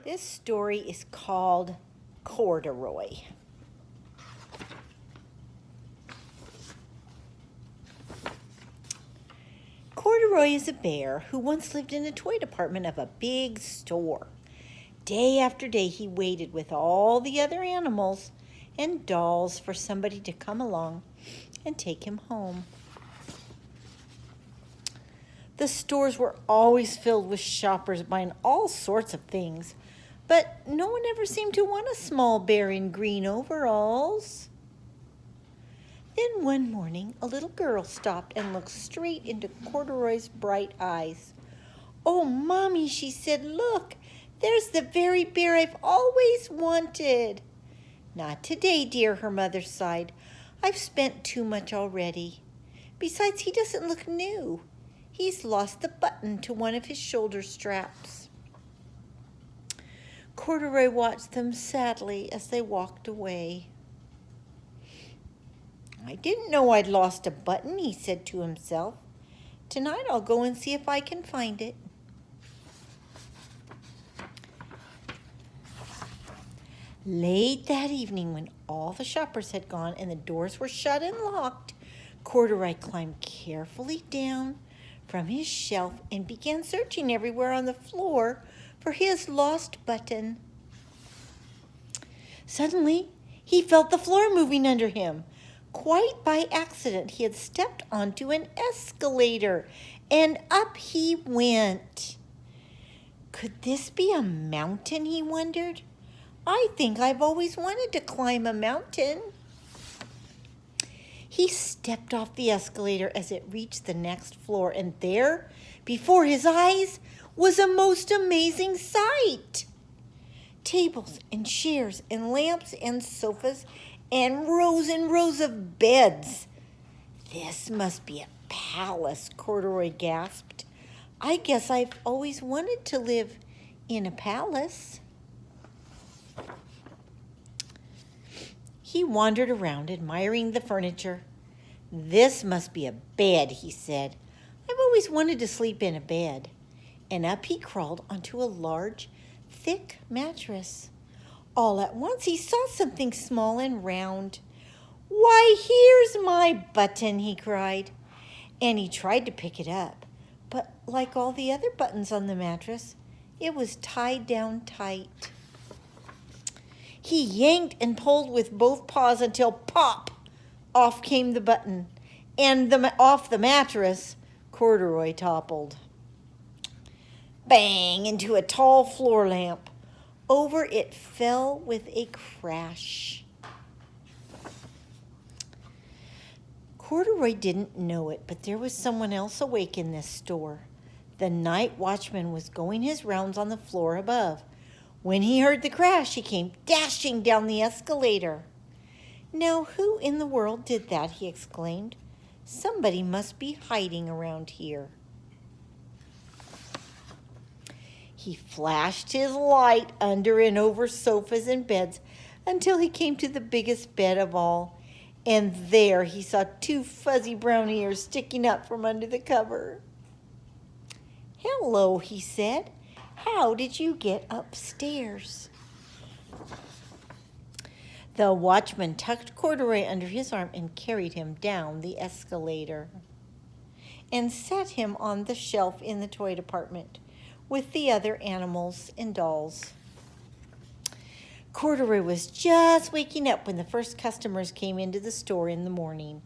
This story is called Corduroy. Corduroy is a bear who once lived in a toy department of a big store. Day after day, he waited with all the other animals and dolls for somebody to come along and take him home. The stores were always filled with shoppers buying all sorts of things, but no one ever seemed to want a small bear in green overalls. Then one morning, a little girl stopped and looked straight into Corduroy's bright eyes. "Oh, Mommy," she said, "look, there's the very bear I've always wanted." "Not today, dear," her mother sighed. "I've spent too much already. Besides, he doesn't look new. He's lost the button to one of his shoulder straps." Corduroy watched them sadly as they walked away. "I didn't know I'd lost a button," he said to himself. "Tonight I'll go and see if I can find it." Late that evening, when all the shoppers had gone and the doors were shut and locked, Corduroy climbed carefully down from his shelf and began searching everywhere on the floor for his lost button. Suddenly, he felt the floor moving under him. Quite by accident, he had stepped onto an escalator, and up he went. Could this be a mountain, he wondered? I think I've always wanted to climb a mountain. He stepped off the escalator as it reached the next floor, and there, before his eyes, was a most amazing sight. Tables and chairs and lamps and sofas and rows of beds. "This must be a palace," Corduroy gasped. "I guess I've always wanted to live in a palace." He wandered around, admiring the furniture. "This must be a bed," he said. "I've always wanted to sleep in a bed." And up he crawled onto a large, thick mattress. All at once he saw something small and round. "Why, here's my button," he cried. And he tried to pick it up, but like all the other buttons on the mattress, it was tied down tight. He yanked and pulled with both paws until pop! Off came the button, and off the mattress, Corduroy toppled. Bang! Into a tall floor lamp. Over it fell with a crash. Corduroy didn't know it, but there was someone else awake in this store. The night watchman was going his rounds on the floor above. When he heard the crash, he came dashing down the escalator. "Now, who in the world did that?" he exclaimed. "Somebody must be hiding around here." He flashed his light under and over sofas and beds until he came to the biggest bed of all, and there he saw two fuzzy brown ears sticking up from under the cover. "Hello," he said. "How did you get upstairs?" The watchman tucked Corduroy under his arm and carried him down the escalator and set him on the shelf in the toy department with the other animals and dolls. Corduroy was just waking up when the first customers came into the store in the morning,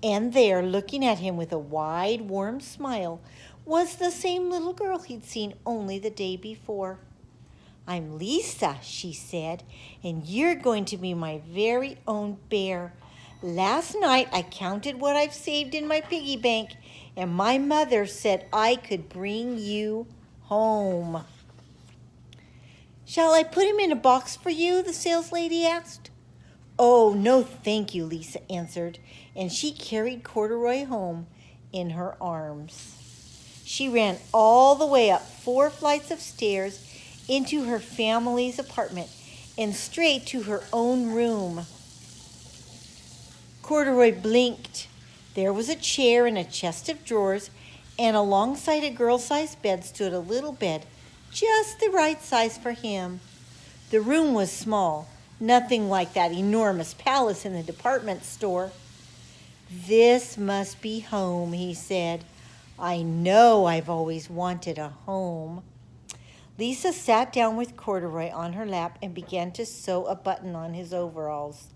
and there, looking at him with a wide, warm smile, was the same little girl he'd seen only the day before. "I'm Lisa," she said, "and you're going to be my very own bear. Last night I counted what I've saved in my piggy bank, and my mother said I could bring you home." "Shall I put him in a box for you?" the saleslady asked. "Oh, no, thank you," Lisa answered, and she carried Corduroy home in her arms. She ran all the way up 4 flights of stairs into her family's apartment and straight to her own room. Corduroy blinked. There was a chair and a chest of drawers, and alongside a girl-sized bed stood a little bed just the right size for him. The room was small, nothing like that enormous palace in the department store. "This must be home," he said. "I know I've always wanted a home." Lisa sat down with Corduroy on her lap and began to sew a button on his overalls.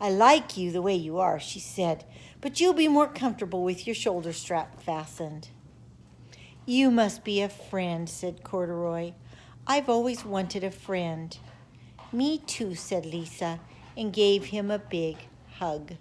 "I like you the way you are," she said, "but you'll be more comfortable with your shoulder strap fastened." "You must be a friend," said Corduroy. "I've always wanted a friend." "Me too," said Lisa, and gave him a big hug.